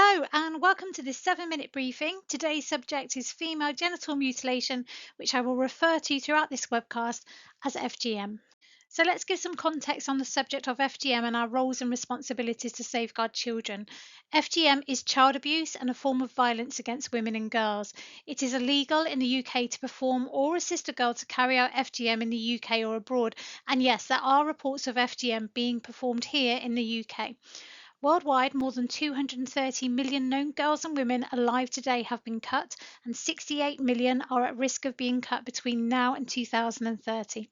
Hello and welcome to this 7-minute briefing. Today's subject is female genital mutilation, which I will refer to throughout this webcast as FGM. So let's give some context on the subject of FGM and our roles and responsibilities to safeguard children. FGM is child abuse and a form of violence against women and girls. It is illegal in the UK to perform or assist a girl to carry out FGM in the UK or abroad. And yes, there are reports of FGM being performed here in the UK. Worldwide, more than 230 million known girls and women alive today have been cut, and 68 million are at risk of being cut between now and 2030.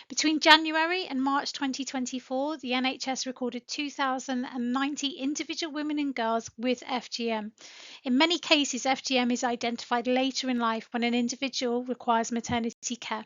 Between January and March 2024, the NHS recorded 2,090 individual women and girls with FGM. In many cases, FGM is identified later in life when an individual requires maternity care.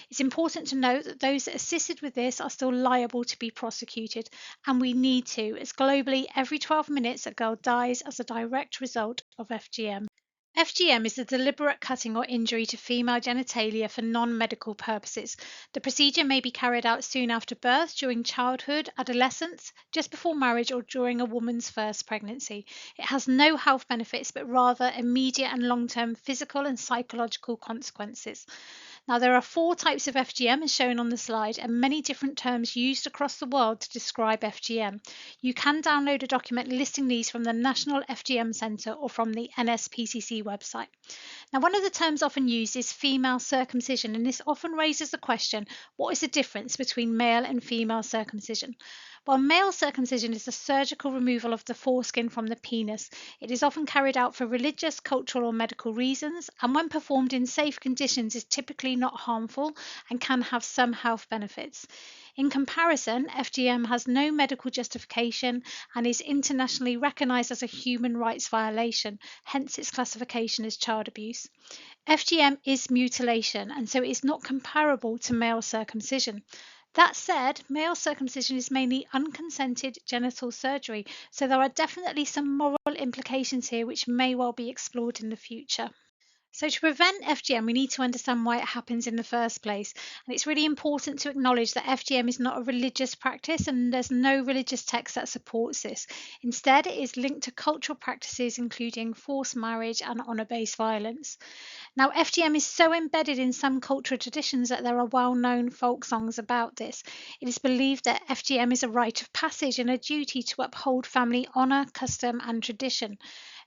It's important to note that those assisted with this are still liable to be prosecuted, and we need to, as globally every 12 minutes a girl dies as a direct result of FGM. FGM is the deliberate cutting or injury to female genitalia for non-medical purposes. The procedure may be carried out soon after birth, during childhood, adolescence, just before marriage, or during a woman's first pregnancy. It has no health benefits, but rather immediate and long-term physical and psychological consequences. Now, there are 4 types of FGM as shown on the slide, and many different terms used across the world to describe FGM. You can download a document listing these from the National FGM Centre or from the NSPCC website. Now, one of the terms often used is female circumcision, and this often raises the question, what is the difference between male and female circumcision? While male circumcision is the surgical removal of the foreskin from the penis, it is often carried out for religious, cultural, or medical reasons, and when performed in safe conditions is typically not harmful and can have some health benefits. In comparison, FGM has no medical justification and is internationally recognised as a human rights violation, hence its classification as child abuse. FGM is mutilation, and so it is not comparable to male circumcision. That said, male circumcision is mainly unconsented genital surgery, so there are definitely some moral implications here which may well be explored in the future. So to prevent FGM, we need to understand why it happens in the first place. And it's really important to acknowledge that FGM is not a religious practice and there's no religious text that supports this. Instead, it is linked to cultural practices including forced marriage and honour-based violence. Now, FGM is so embedded in some cultural traditions that there are well-known folk songs about this. It is believed that FGM is a rite of passage and a duty to uphold family honour, custom and tradition.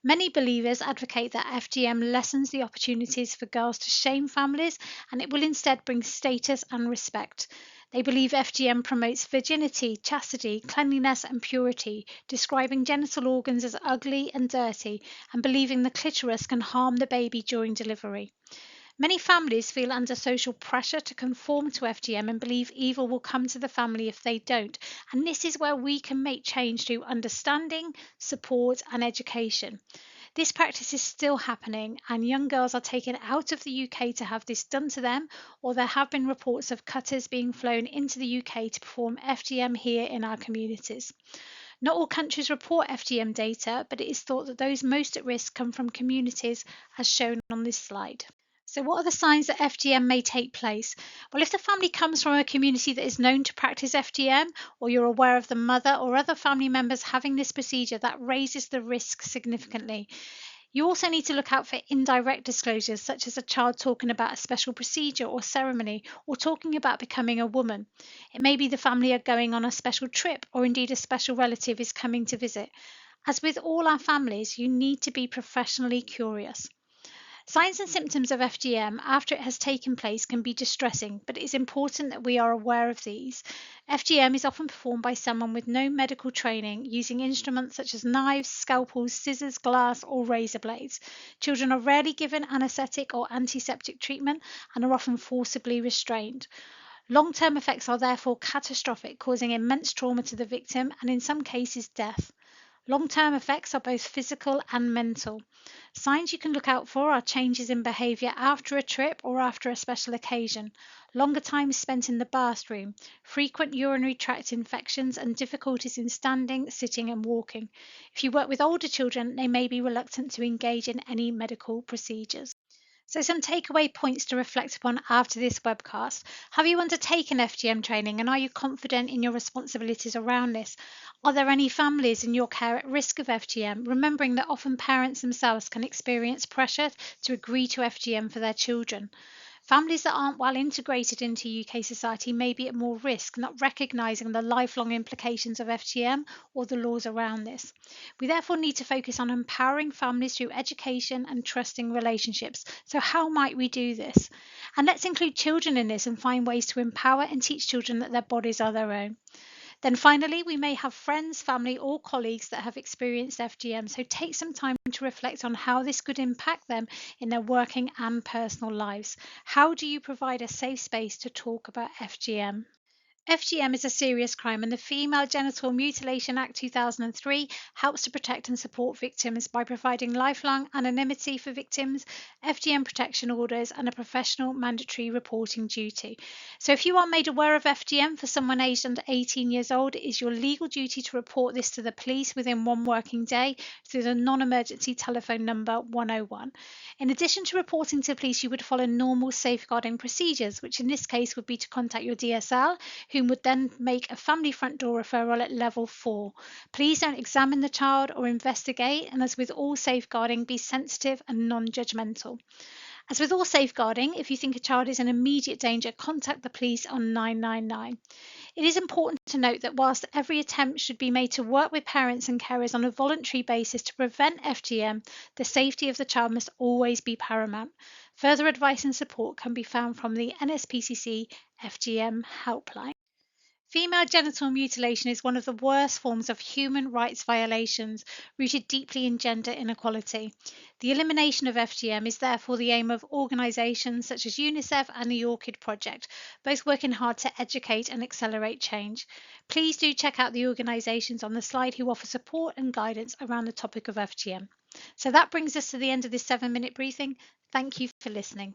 Many believers advocate that FGM lessens the opportunities for girls to shame families and it will instead bring status and respect. They believe FGM promotes virginity, chastity, cleanliness and purity, describing genital organs as ugly and dirty and believing the clitoris can harm the baby during delivery. Many families feel under social pressure to conform to FGM and believe evil will come to the family if they don't. And this is where we can make change through understanding, support, and education. This practice is still happening, and young girls are taken out of the UK to have this done to them, or there have been reports of cutters being flown into the UK to perform FGM here in our communities. Not all countries report FGM data, but it is thought that those most at risk come from communities as shown on this slide. So what are the signs that FGM may take place? Well, if the family comes from a community that is known to practice FGM, or you're aware of the mother or other family members having this procedure, that raises the risk significantly. You also need to look out for indirect disclosures, such as a child talking about a special procedure or ceremony, or talking about becoming a woman. It may be the family are going on a special trip, or indeed a special relative is coming to visit. As with all our families, you need to be professionally curious. Signs and symptoms of FGM after it has taken place can be distressing, but it is important that we are aware of these. FGM is often performed by someone with no medical training, using instruments such as knives, scalpels, scissors, glass, or razor blades. Children are rarely given anaesthetic or antiseptic treatment and are often forcibly restrained. Long-term effects are therefore catastrophic, causing immense trauma to the victim and in some cases death. Long-term effects are both physical and mental. Signs you can look out for are changes in behaviour after a trip or after a special occasion, longer time spent in the bathroom, frequent urinary tract infections and difficulties in standing, sitting and walking. If you work with older children, they may be reluctant to engage in any medical procedures. So, some takeaway points to reflect upon after this webcast. Have you undertaken FGM training and are you confident in your responsibilities around this? Are there any families in your care at risk of FGM? Remembering that often parents themselves can experience pressure to agree to FGM for their children. Families that aren't well integrated into UK society may be at more risk, not recognising the lifelong implications of FGM or the laws around this. We therefore need to focus on empowering families through education and trusting relationships. So, how might we do this? And let's include children in this and find ways to empower and teach children that their bodies are their own. Then finally, we may have friends, family, or colleagues that have experienced FGM, so take some time to reflect on how this could impact them in their working and personal lives. How do you provide a safe space to talk about FGM? FGM is a serious crime, and the Female Genital Mutilation Act 2003 helps to protect and support victims by providing lifelong anonymity for victims, FGM protection orders, and a professional mandatory reporting duty. So, if you are made aware of FGM for someone aged under 18 years old, it is your legal duty to report this to the police within one working day through the non emergency telephone number 101. In addition to reporting to police, you would follow normal safeguarding procedures, which in this case would be to contact your DSL, whom would then make a family front door referral at level 4. Please don't examine the child or investigate, and as with all safeguarding, be sensitive and non-judgmental. As with all safeguarding, if you think a child is in immediate danger, contact the police on 999. It is important to note that whilst every attempt should be made to work with parents and carers on a voluntary basis to prevent FGM, the safety of the child must always be paramount. Further advice and support can be found from the NSPCC FGM helpline. Female genital mutilation is one of the worst forms of human rights violations rooted deeply in gender inequality. The elimination of FGM is therefore the aim of organisations such as UNICEF and the Orchid Project, both working hard to educate and accelerate change. Please do check out the organisations on the slide who offer support and guidance around the topic of FGM. So that brings us to the end of this 7-minute briefing. Thank you for listening.